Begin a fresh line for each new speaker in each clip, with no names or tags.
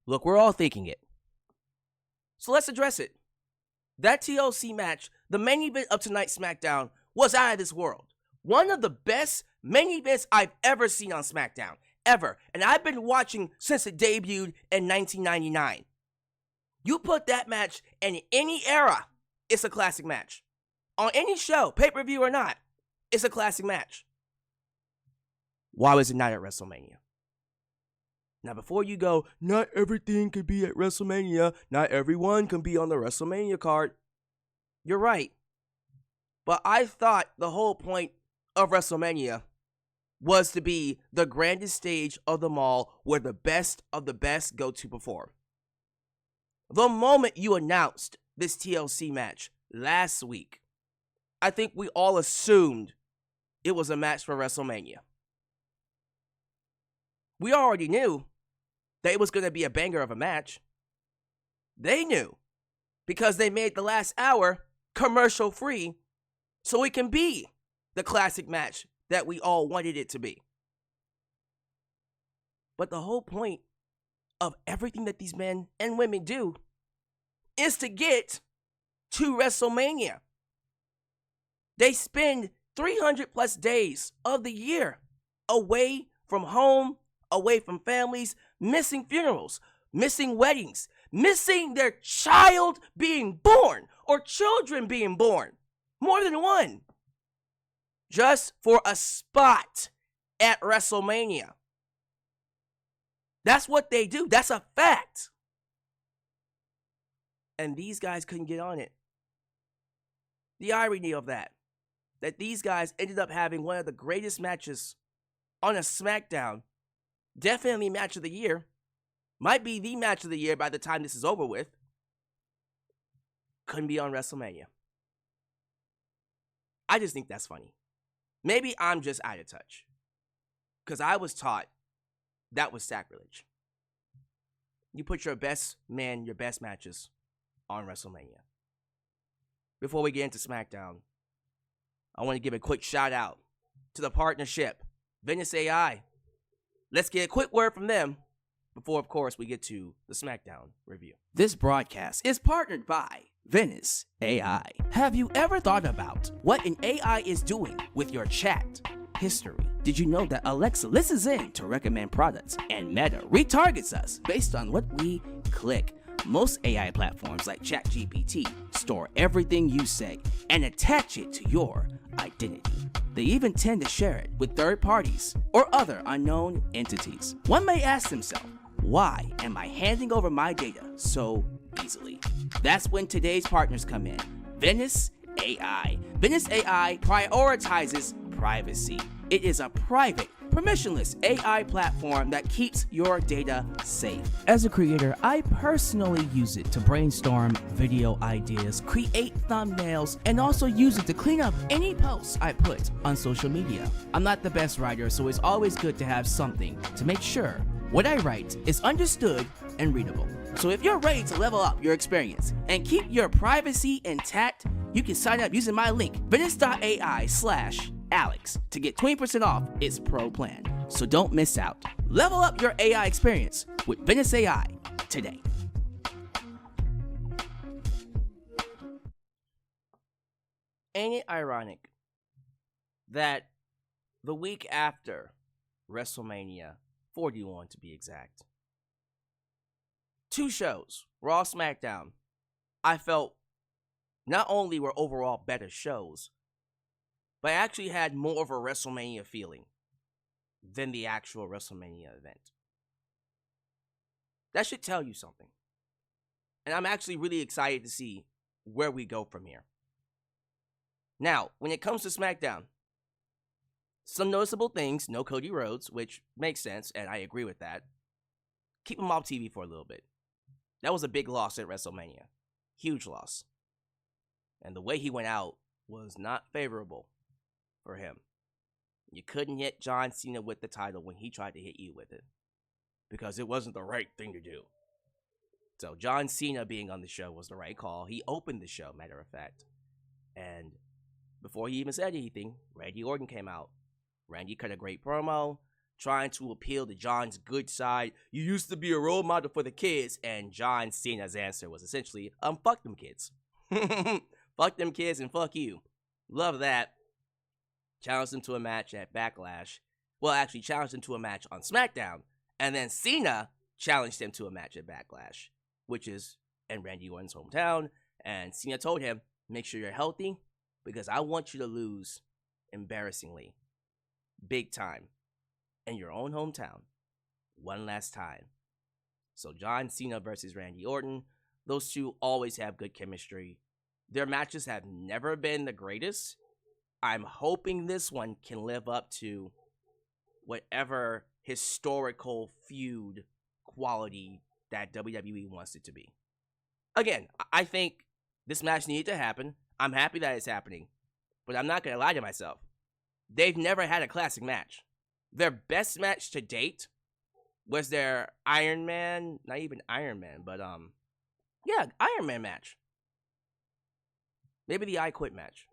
Look, we're all thinking it. So let's address it. That TLC match, the main event of tonight's SmackDown, was out of this world. One of the best main events I've ever seen on SmackDown. Ever. And I've been watching since it debuted in 1999. You put that match in any era, it's a classic match. On any show, pay-per-view or not, it's a classic match. Why was it not at WrestleMania? Now, before you go, not everything can be at WrestleMania. Not everyone can be on the WrestleMania card. You're right. But I thought the whole point of WrestleMania was to be the grandest stage of them all where the best of the best go to perform. The moment you announced this TLC match last week, I think we all assumed it was a match for WrestleMania. We already knew that it was going to be a banger of a match. They knew because they made the last hour commercial free so it can be the classic match that we all wanted it to be. But the whole point of everything that these men and women do is to get to WrestleMania. They spend 300 plus days of the year away from home, away from families, missing funerals, missing weddings, missing their child being born or children being born, more than one, just for a spot at WrestleMania. That's what they do. That's a fact. And these guys couldn't get on it. The irony of that these guys ended up having one of the greatest matches on a SmackDown, definitely match of the year, might be the match of the year by the time this is over with, couldn't be on WrestleMania. I just think that's funny. Maybe I'm just out of touch, because I was taught that was sacrilege. You put your best men, your best matches on WrestleMania. Before we get into SmackDown, I want to give a quick shout out to the partnership, Venice AI. Let's get a quick word from them before, of course, we get to the SmackDown review. This broadcast is partnered by Venice AI. Have you ever thought about what an AI is doing with your chat history? Did you know that Alexa listens in to recommend products and Meta retargets us based on what we click? Most AI platforms like ChatGPT store everything you say and attach it to your identity. They even tend to share it with third parties or other unknown entities. One may ask themselves, why am I handing over my data so easily? That's when today's partners come in. Venice AI. Venice AI prioritizes privacy. It is a private, permissionless AI platform that keeps your data safe. As a creator, I personally use it to brainstorm video ideas, create thumbnails, and also use it to clean up any posts I put on social media. I'm not the best writer, so it's always good to have something to make sure what I write is understood and readable. So if you're ready to level up your experience and keep your privacy intact, you can sign up using my link, venice.ai/Alyx, to get 20% off its pro plan. So don't miss out. Level up your AI experience with Venice AI today. Ain't it ironic that the week after WrestleMania 41 to be exact, two shows, Raw, SmackDown, I felt not only were overall better shows, but I actually had more of a WrestleMania feeling than the actual WrestleMania event. That should tell you something. And I'm actually really excited to see where we go from here. Now, when it comes to SmackDown, some noticeable things, no Cody Rhodes, which makes sense, and I agree with that. Keep him off TV for a little bit. That was a big loss at WrestleMania. Huge loss. And the way he went out was not favorable for him. You couldn't hit John Cena with the title when he tried to hit you with it, because it wasn't the right thing to do. So John Cena being on the show was the right call. He opened the show, matter of fact. And before he even said anything, Randy Orton came out. Randy cut a great promo, trying to appeal to John's good side. You used to be a role model for the kids, and John Cena's answer was essentially, fuck them kids. Fuck them kids and fuck you. Love that. Challenged him to a match at Backlash. Well, actually challenged him to a match on SmackDown, and then Cena challenged him to a match at Backlash, which is in Randy Orton's hometown, and Cena told him, make sure you're healthy, because I want you to lose embarrassingly, big time, in your own hometown, one last time. So John Cena versus Randy Orton, those two always have good chemistry. Their matches have never been the greatest. I'm hoping this one can live up to whatever historical feud quality that WWE wants it to be. Again, I think this match needed to happen. I'm happy that it's happening, but I'm not going to lie to myself. They've never had a classic match. Their best match to date was their Iron Man, not even Iron Man, but yeah, Iron Man match. Maybe the I Quit match.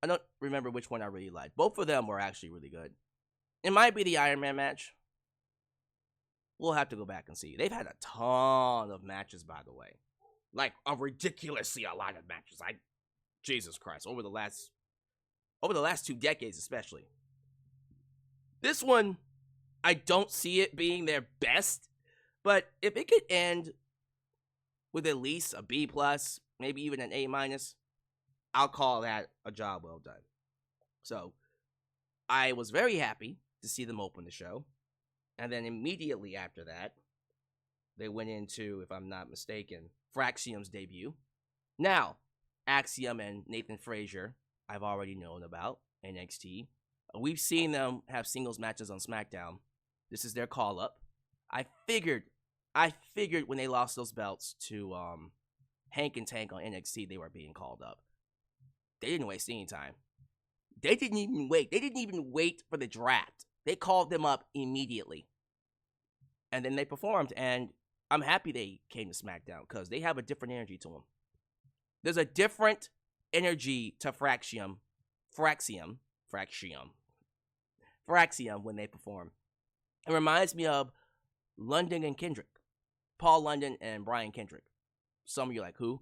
I don't remember which one I really liked. Both of them were actually really good. It might be the Iron Man match. We'll have to go back and see. They've had a ton of matches, by the way. Like, a ridiculously a lot of matches. Jesus Christ, over the last 2 decades especially. This one, I don't see it being their best, but if it could end with at least a B+, maybe even an A-, I'll call that a job well done. So, I was very happy to see them open the show. And then immediately after that, they went into, if I'm not mistaken, Fraxium's debut. Now, Axiom and Nathan Frazier, I've already known about NXT. We've seen them have singles matches on SmackDown. This is their call-up. I figured when they lost those belts to Hank and Tank on NXT, they were being called up. They didn't waste any time. They didn't even wait. They didn't even wait for the draft. They called them up immediately. And then they performed, and I'm happy they came to SmackDown because they have a different energy to them. There's a different energy to Fraxium when they perform. It reminds me of London and Kendrick. Paul London and Brian Kendrick. Some of you are like, who?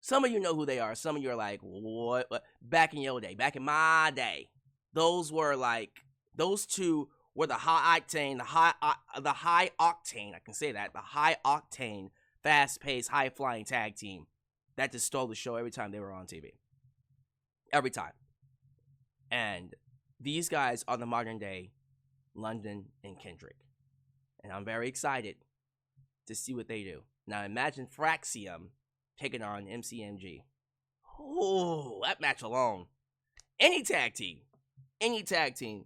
Some of you know who they are. Some of you are like, what? Back in your day, back in my day, those two were the high octane, the high octane, I can say that, the high octane, fast-paced, high-flying tag team that just stole the show every time they were on TV. Every time. And these guys are the modern-day London and Kendrick. And I'm very excited to see what they do. Now imagine Fraxium taking on MCMG. Oh, that match alone. Any tag team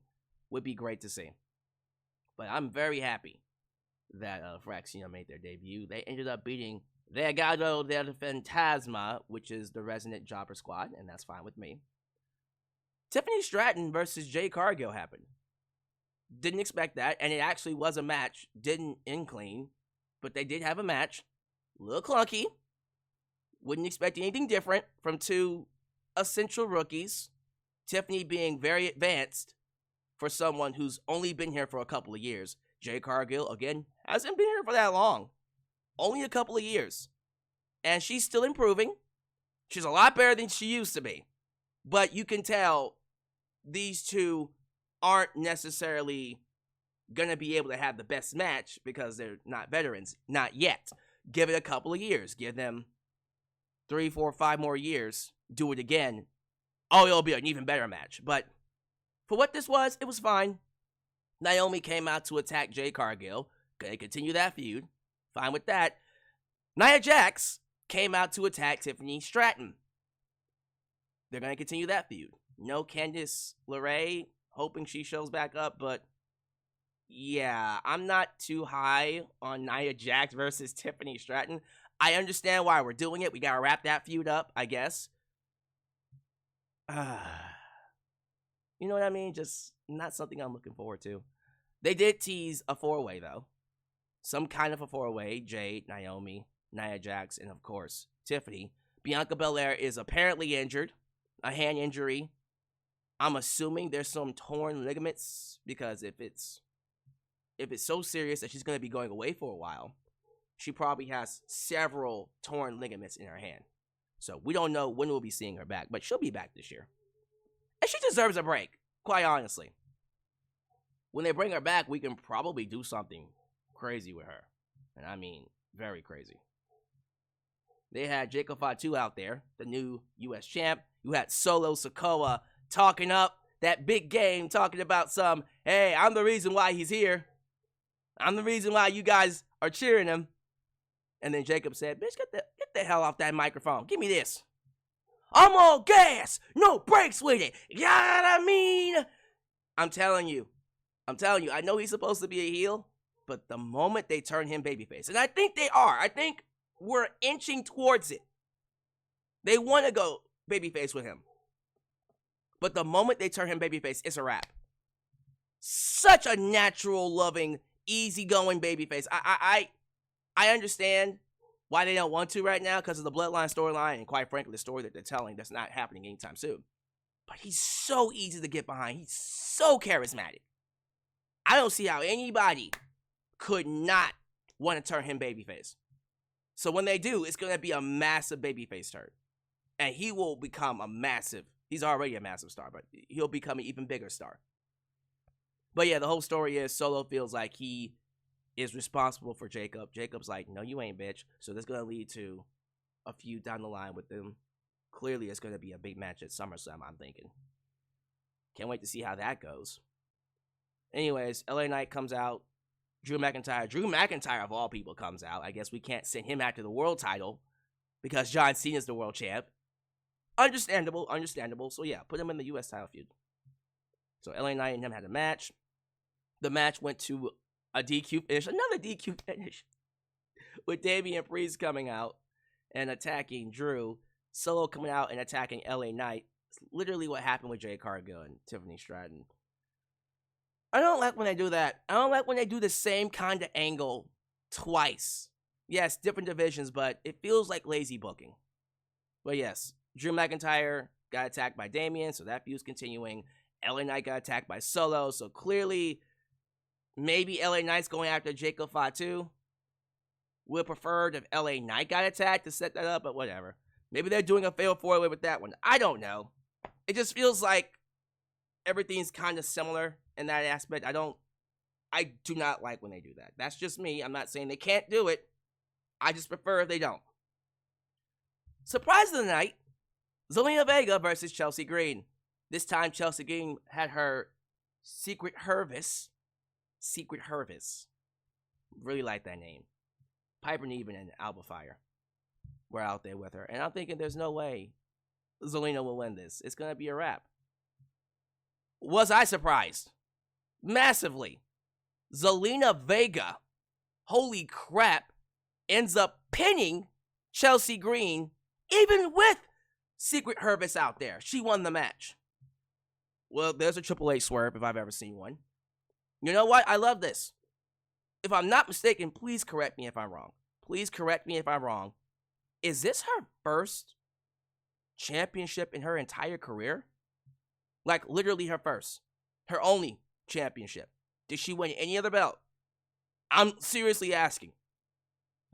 would be great to see. But I'm very happy that Fraxium made their debut. They ended up beating Legado del Fantasma, which is the Resident Jobber Squad, and that's fine with me. Tiffany Stratton versus Jade Cargill happened. Didn't expect that, and it actually was a match. Didn't end clean, but they did have a match. A little clunky. Wouldn't expect anything different from two essential rookies. Tiffany being very advanced for someone who's only been here for a couple of years. Jade Cargill, again, hasn't been here for that long. Only a couple of years. And she's still improving. She's a lot better than she used to be. But you can tell these two aren't necessarily going to be able to have the best match because they're not veterans. Not yet. Give it a couple of years. Give them 3, 4, 5 more years. Do it again. Oh, it'll be an even better match. But for what this was, it was fine. Naomi came out to attack Jade Cargill. Gonna continue that feud. Fine with that. Nia Jax came out to attack Tiffany Stratton. They're gonna continue that feud. No Candice LeRae, hoping she shows back up, but yeah, I'm not too high on Nia Jax versus Tiffany Stratton. I understand why we're doing it. We gotta wrap that feud up, I guess. You know what I mean? Just not something I'm looking forward to. They did tease a 4-way, though. Some kind of a 4-way. Jade, Naomi, Nia Jax, and of course, Tiffany. Bianca Belair is apparently injured. A hand injury. I'm assuming there's some torn ligaments, because if it's so serious that she's going to be going away for a while, she probably has several torn ligaments in her hand. So we don't know when we'll be seeing her back, but she'll be back this year. And she deserves a break, quite honestly. When they bring her back, we can probably do something crazy with her. And I mean, very crazy. They had Jacob Fatu out there, the new U.S. champ. You had Solo Sikoa talking up that big game, talking about some, hey, I'm the reason why he's here. I'm the reason why you guys are cheering him. And then Jacob said, bitch, get the hell off that microphone. Give me this. I'm all gas. No brakes with it. You know what I mean? I'm telling you. I know he's supposed to be a heel, but the moment they turn him babyface, and I think they are. I think we're inching towards it. They want to go babyface with him. But the moment they turn him babyface, it's a wrap. Such a natural, loving, easygoing babyface. I understand why they don't want to right now, because of the Bloodline storyline, and quite frankly, the story that they're telling that's not happening anytime soon. But he's so easy to get behind. He's so charismatic. I don't see how anybody could not want to turn him babyface. So when they do, it's going to be a massive babyface turn. And he will become a massive, he's already a massive star, but he'll become an even bigger star. But yeah, the whole story is Solo feels like he is responsible for Jacob. Jacob's like, no, you ain't, bitch. So that's going to lead to a feud down the line with them. Clearly, it's going to be a big match at SummerSlam, I'm thinking. Can't wait to see how that goes. Anyways, LA Knight comes out. Drew McIntyre, of all people, comes out. I guess we can't send him after the world title because John Cena's the world champ. Understandable. So yeah, put him in the U.S. title feud. So LA Knight and him had a match. The match went to a DQ finish. Another DQ finish. With Damian Priest coming out and attacking Drew. Solo coming out and attacking LA Knight. It's literally what happened with Jay Cargill and Tiffany Stratton. I don't like when they do that. I don't like when they do the same kind of angle twice. Yes, different divisions, but it feels like lazy booking. But yes, Drew McIntyre got attacked by Damian, so that feud's continuing. LA Knight got attacked by Solo, so clearly maybe LA Knight's going after Jacob Fatu. Would prefer if LA Knight got attacked to set that up, but whatever. Maybe they're doing a fatal four-way with that one. I don't know. It just feels like everything's kind of similar in that aspect. I do not like when they do that. That's just me. I'm not saying they can't do it. I just prefer if they don't. Surprise of the night, Zelina Vega versus Chelsea Green. This time, Chelsea Green had her Secret Hervis. Really like that name. Piper Niven and Alba Fire were out there with her. And I'm thinking there's no way Zelina will win this. It's going to be a wrap. Was I surprised? Massively. Zelina Vega, holy crap, ends up pinning Chelsea Green, even with Secret Hervis out there. She won the match. Well, there's a Triple H swerve if I've ever seen one. You know what? I love this. If I'm not mistaken, please correct me if I'm wrong. Is this her first championship in her entire career? Like, literally her first. Her only championship. Did she win any other belt? I'm seriously asking.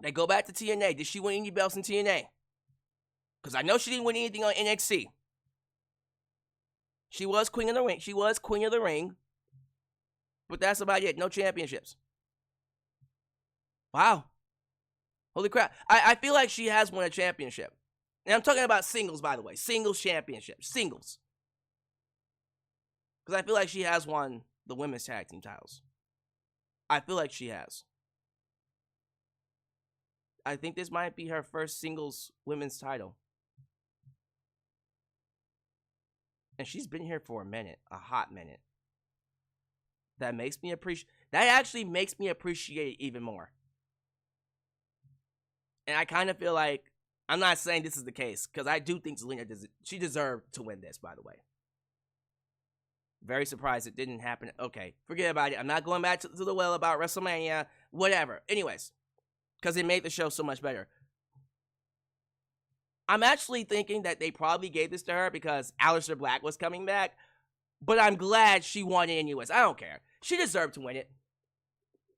Now go back to TNA. Did she win any belts in TNA? Because I know she didn't win anything on NXT. She was Queen of the Ring. But that's about it. No championships. Wow. Holy crap. I feel like she has won a championship. And I'm talking about singles, by the way. Singles championship. Singles. Because I feel like she has won the women's tag team titles. I feel like she has. I think this might be her first singles women's title. And she's been here for a hot minute. That actually makes me appreciate it even more. And I kind of feel like, I'm not saying this is the case, because I do think Zelina she deserved to win this, by the way. Very surprised it didn't happen. Okay, forget about it. I'm not going back to the well about WrestleMania, whatever. Anyways, because it made the show so much better. I'm actually thinking that they probably gave this to her because Aleister Black was coming back. But I'm glad she won it anyways. I don't care. She deserved to win it.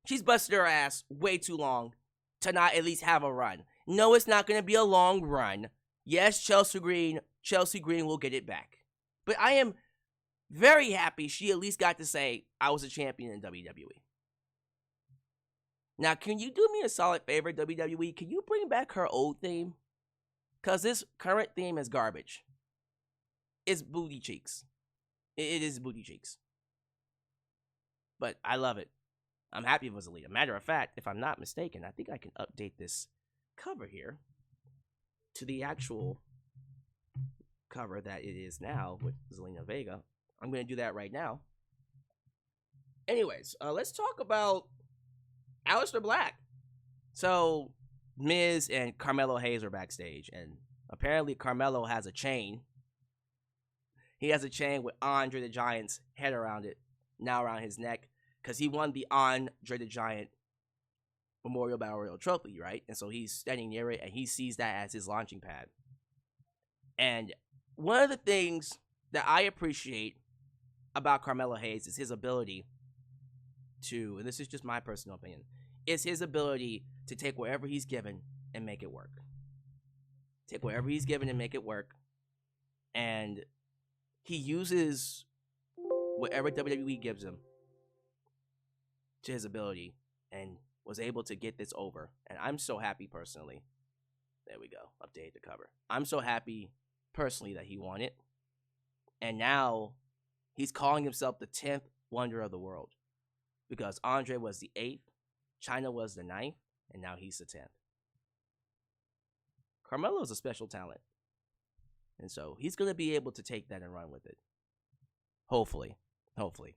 She's busted her ass way too long to not at least have a run. No, it's not going to be a long run. Yes, Chelsea Green will get it back. But I am very happy she at least got to say, I was a champion in WWE. Now, can you do me a solid favor, WWE? Can you bring back her old theme? Because this current theme is garbage. It's booty cheeks. It is booty cheeks. But I love it. I'm happy it was Alita. Matter of fact, if I'm not mistaken, I think I can update this cover here to the actual cover that it is now with Zelina Vega. I'm going to do that right now. Anyways, let's talk about Aleister Black. So, Miz and Carmelo Hayes are backstage, and apparently Carmelo has a chain. He has a chain with Andre the Giant's head around it, now around his neck, because he won the Andre the Giant Memorial Battle Royal Trophy, right? And so he's standing near it, and he sees that as his launching pad. And one of the things that I appreciate about Carmelo Hayes is his ability to, and this is just my personal opinion, is his ability to take whatever he's given and make it work. Take whatever he's given and make it work. And he uses whatever WWE gives him to his ability and was able to get this over. And I'm so happy personally. There we go. Update the cover. I'm so happy personally that he won it. And now he's calling himself the 10th wonder of the world. Because Andre was the 8th, China was the 9th, and now he's the 10th. Carmelo's a special talent. And so he's going to be able to take that and run with it. Hopefully. Hopefully.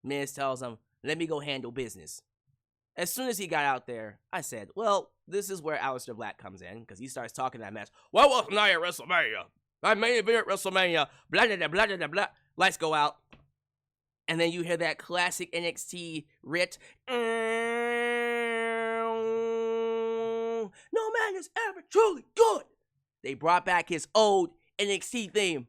Miz tells him, let me go handle business. As soon as he got out there, I said, well, this is where Aleister Black comes in, because he starts talking that match. Well, welcome tonight at WrestleMania. My main event at WrestleMania. Blah, blah, blah, blah, blah, blah. Lights go out. And then you hear that classic NXT writ. No man is ever truly good. They brought back his old NXT theme.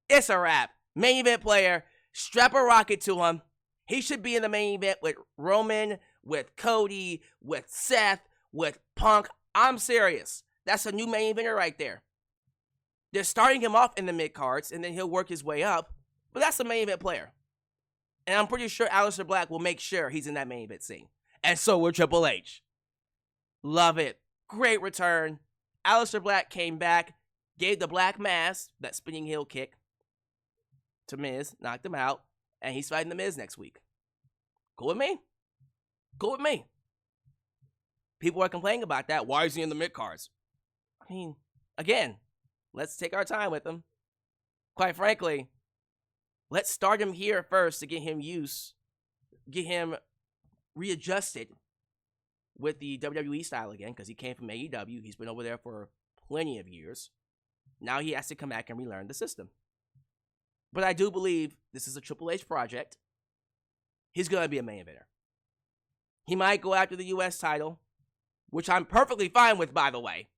It's a wrap. Main event player. Strap a rocket to him. He should be in the main event with Roman, with Cody, with Seth, with Punk. I'm serious. That's a new main eventer right there. They're starting him off in the mid-cards, and then he'll work his way up. But that's a main event player. And I'm pretty sure Aleister Black will make sure he's in that main event scene. And so will Triple H. Love it. Great return. Aleister Black came back, gave the Black Mass, that spinning heel kick, to Miz, knocked him out, and he's fighting the Miz next week. Cool with me? Cool with me. People are complaining about that. Why is he in the mid-cards? I mean, again, let's take our time with him. Quite frankly, let's start him here first to get him used, get him readjusted with the WWE style again, because he came from AEW. He's been over there for plenty of years. Now he has to come back and relearn the system. But I do believe this is a Triple H project. He's going to be a main eventer. He might go after the US title, which I'm perfectly fine with, by the way.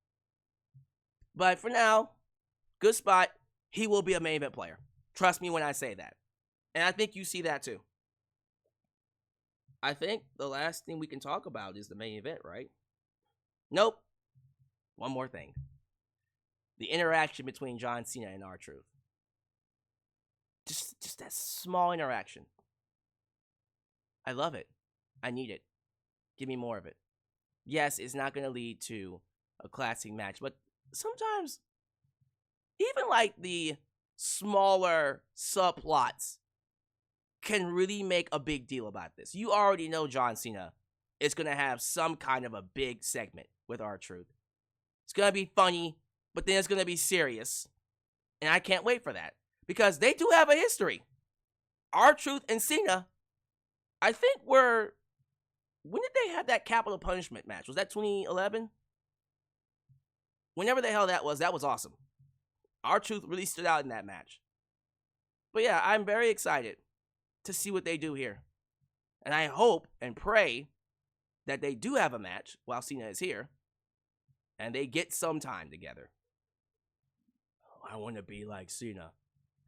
But for now, good spot. He will be a main event player. Trust me when I say that. And I think you see that too. I think the last thing we can talk about is the main event, right? Nope. One more thing. The interaction between John Cena and R-Truth. Just that small interaction. I love it. I need it. Give me more of it. Yes, it's not going to lead to a classic match, but sometimes even like the smaller subplots can really make a big deal about this. You already know John Cena is going to have some kind of a big segment with R-Truth. It's going to be funny, but then it's going to be serious. And I can't wait for that. Because they do have a history. R-Truth and Cena, I think when did they have that Capital Punishment match? Was that 2011? Whenever the hell that was awesome. R-Truth really stood out in that match. But yeah, I'm very excited to see what they do here. And I hope and pray that they do have a match while Cena is here. And they get some time together. Oh, I want to be like Cena.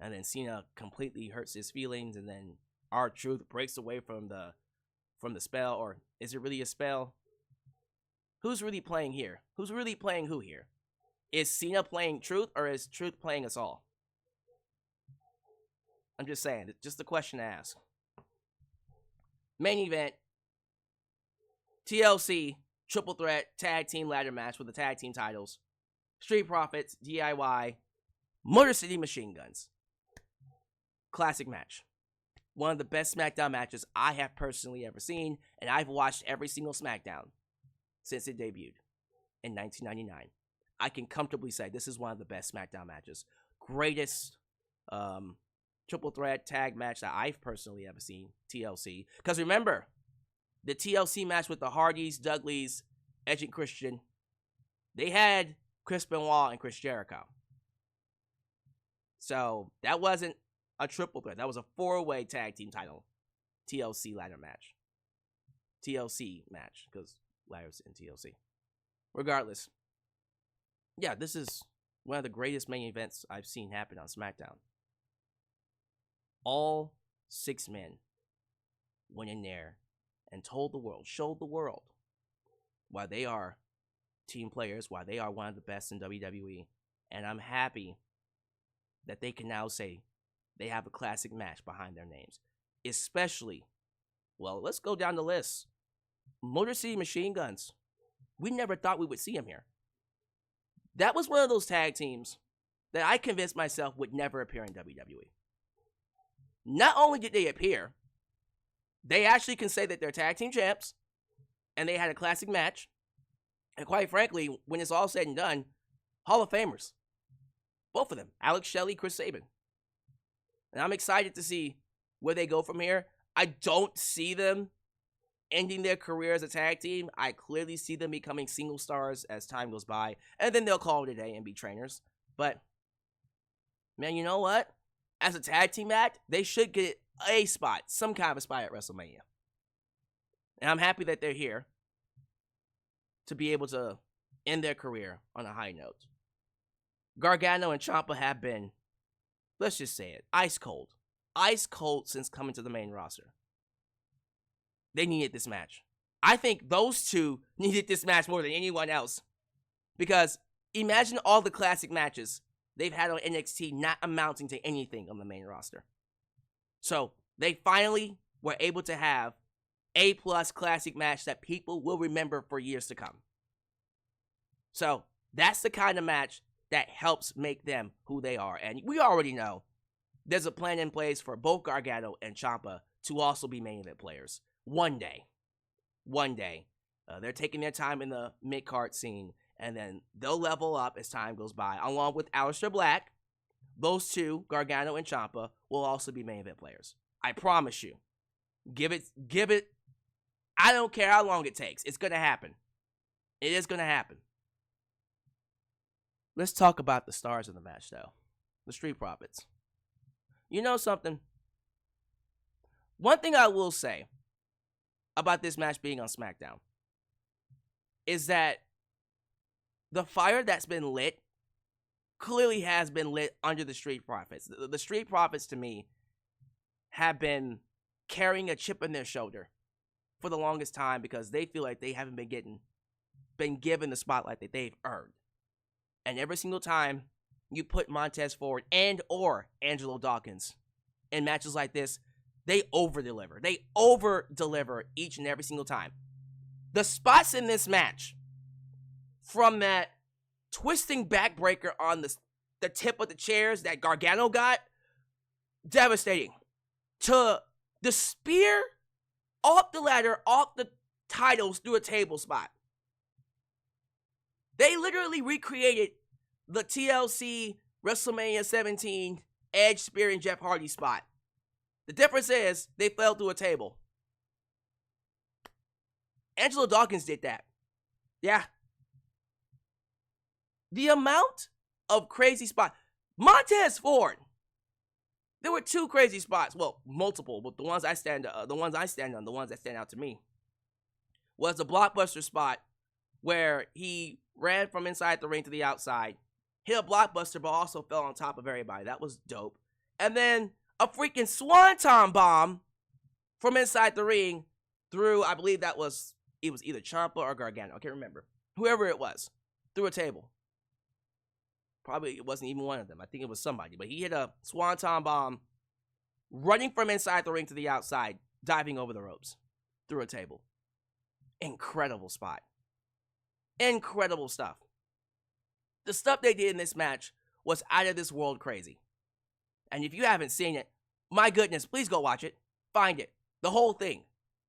and then Cena completely hurts his feelings, and then R-Truth breaks away from the spell. Or is it really a spell? Who's really playing here? Who's really playing who here? Is Cena playing Truth, or is Truth playing us all? I'm just saying, it's just a question to ask. Main event, TLC triple threat tag team ladder match with the tag team titles. Street Profits, DIY, Motor City Machine Guns. Classic match. One of the best SmackDown matches I have personally ever seen, and I've watched every single SmackDown since it debuted in 1999. I can comfortably say this is one of the best SmackDown matches. Greatest triple threat tag match that I've personally ever seen, TLC. Because remember, the TLC match with the Hardys, Dudleys, Edge and Christian, they had Chris Benoit and Chris Jericho. So that wasn't a triple threat. That was a 4-way tag team title TLC ladder match. TLC match, because ladder's in TLC. Regardless, yeah, this is one of the greatest main events I've seen happen on SmackDown. All 6 men went in there and told the world, showed the world why they are team players, why they are one of the best in WWE. And I'm happy that they can now say they have a classic match behind their names. Especially, well, let's go down the list. Motor City Machine Guns. We never thought we would see them here. That was one of those tag teams that I convinced myself would never appear in WWE. Not only did they appear, they actually can say that they're tag team champs, and they had a classic match. And quite frankly, when it's all said and done, Hall of Famers. Both of them. Alex Shelley, Chris Sabin. And I'm excited to see where they go from here. I don't see them ending their career as a tag team. I clearly see them becoming single stars as time goes by. And then they'll call it a day and be trainers. But, man, you know what? As a tag team act, they should get a spot, some kind of a spot at WrestleMania. And I'm happy that they're here to be able to end their career on a high note. Gargano and Ciampa have been, let's just say it, ice cold. Ice cold since coming to the main roster. They needed this match. I think those two needed this match more than anyone else. Because imagine all the classic matches they've had on NXT not amounting to anything on the main roster. So they finally were able to have a plus classic match that people will remember for years to come. So that's the kind of match that helps make them who they are. And we already know there's a plan in place for both Gargano and Ciampa to also be main event players. One day. They're taking their time in the mid-card scene, and then they'll level up as time goes by. Along with Aleister Black, those two, Gargano and Ciampa, will also be main event players. I promise you. Give it. I don't care how long it takes. It's going to happen. It is going to happen. Let's talk about the stars of the match, though. The Street Profits. You know something? One thing I will say about this match being on SmackDown is that the fire that's been lit clearly has been lit under the Street Profits. The Street Profits, to me, have been carrying a chip on their shoulder for the longest time because they feel like they haven't been given the spotlight that they've earned. And every single time you put Montez Ford and or Angelo Dawkins in matches like this, they over-deliver. They over-deliver each and every single time. The spots in this match, from that twisting backbreaker on the tip of the chairs that Gargano got, devastating. To the spear off the ladder, off the titles through a table spot. They literally recreated the TLC WrestleMania 17 Edge Spear and Jeff Hardy spot. The difference is they fell through a table. Angelo Dawkins did that. Yeah. The amount of crazy spots. Montez Ford. There were 2 crazy spots. Well, multiple, but the ones that stand out to me was the blockbuster spot where he ran from inside the ring to the outside, hit a blockbuster, but also fell on top of everybody. That was dope. And then a freaking swanton bomb from inside the ring through, I believe it was either Ciampa or Gargano. I can't remember. Whoever it was, through a table. Probably it wasn't even one of them. I think it was somebody. But he hit a swanton bomb running from inside the ring to the outside, diving over the ropes through a table. Incredible spot. Incredible stuff. The stuff they did in this match was out of this world crazy. And if you haven't seen it, my goodness, please go watch it. Find it. The whole thing.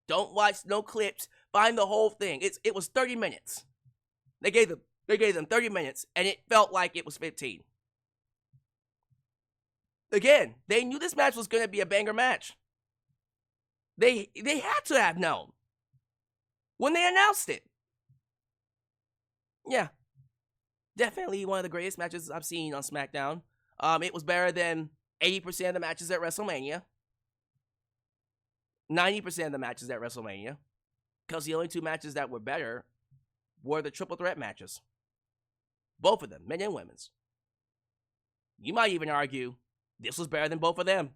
Don't watch no clips. Find the whole thing. It was 30 minutes. They gave them 30 minutes, and it felt like it was 15. Again, they knew this match was going to be a banger match. They had to have known when they announced it. Yeah. Definitely one of the greatest matches I've seen on SmackDown. It was better than 80% of the matches at WrestleMania. 90% of the matches at WrestleMania. Because the only two matches that were better were the triple threat matches. Both of them, men and women's. You might even argue this was better than both of them.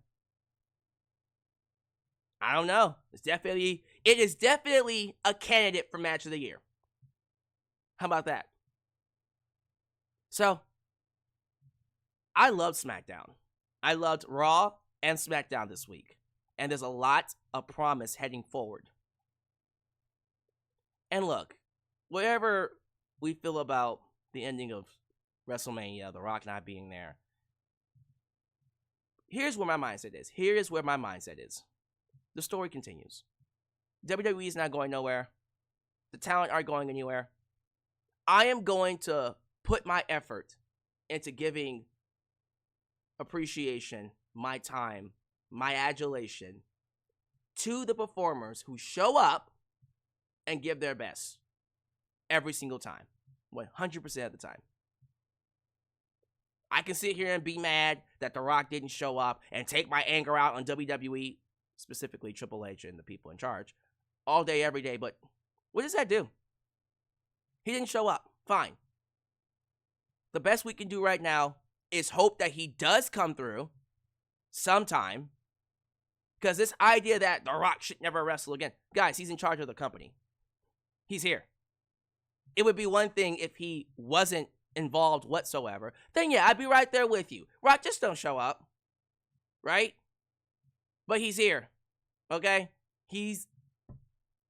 I don't know. It is definitely a candidate for match of the year. How about that? So, I loved SmackDown. I loved Raw and SmackDown this week. And there's a lot of promise heading forward. And look, whatever we feel about the ending of WrestleMania, The Rock not being there, here's where my mindset is. The story continues. WWE is not going nowhere. The talent aren't going anywhere. I am going to put my effort into giving appreciation, my time, my adulation to the performers who show up and give their best every single time, 100% of the time. I can sit here and be mad that The Rock didn't show up and take my anger out on WWE, specifically Triple H and the people in charge, all day, every day, but what does that do? He didn't show up. Fine. The best we can do right now is hope that he does come through sometime. Because this idea that The Rock should never wrestle again. Guys, he's in charge of the company. He's here. It would be one thing if he wasn't involved whatsoever. Then yeah, I'd be right there with you. Rock, just don't show up. Right? But he's here. Okay? He's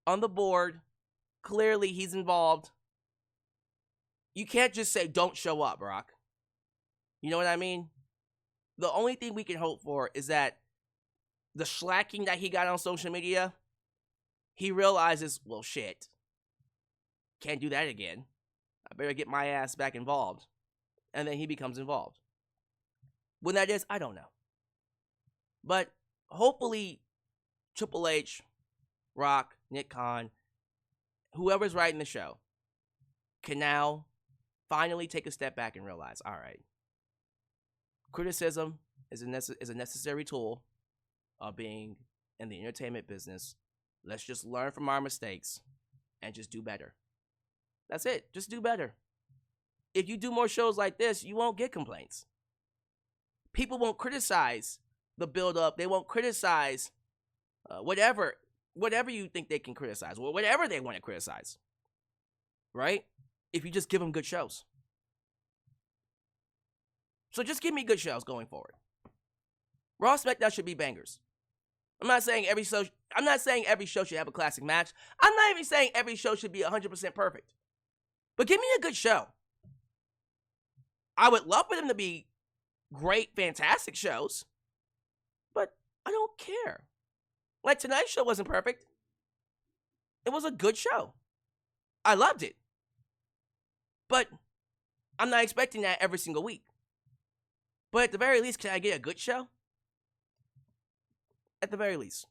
on the board. Clearly, he's involved. You can't just say, don't show up, Rock. You know what I mean? The only thing we can hope for is that the slacking that he got on social media, he realizes, well, shit. Can't do that again. I better get my ass back involved. And then he becomes involved. When that is, I don't know. But hopefully, Triple H, Rock, Nick Khan, whoever's writing the show, can now finally take a step back and realize, all right, criticism is a necessary tool of being in the entertainment business. Let's just learn from our mistakes and just do better. That's it. Just do better. If you do more shows like this, you won't get complaints. People won't criticize the build-up. They won't criticize whatever you think they can criticize, or whatever they want to criticize. Right? If you just give them good shows. So just give me good shows going forward. Raw SmackDown should be bangers. I'm not saying every show should have a classic match. I'm not even saying every show should be 100% perfect. But give me a good show. I would love for them to be great, fantastic shows. But I don't care. Like tonight's show wasn't perfect. It was a good show. I loved it. But I'm not expecting that every single week. But at the very least, can I get a good show? At the very least.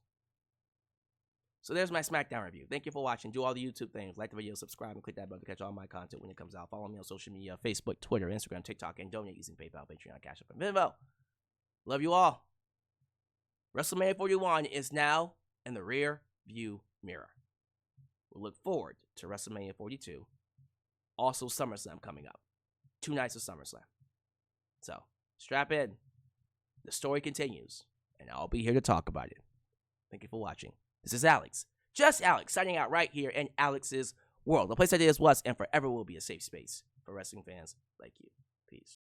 So there's my SmackDown review. Thank you for watching. Do all the YouTube things. Like the video, subscribe, and click that button to catch all my content when it comes out. Follow me on social media, Facebook, Twitter, Instagram, TikTok, and donate using PayPal, Patreon, Cash App, and Venmo. Love you all. WrestleMania 41 is now in the rear view mirror. We look forward to WrestleMania 42. Also, SummerSlam coming up. 2 nights of SummerSlam. So, strap in. The story continues, and I'll be here to talk about it. Thank you for watching. This is Alyx. Just Alyx, signing out right here in Alyx's world. The place that is, was, and forever will be a safe space for wrestling fans like you. Peace.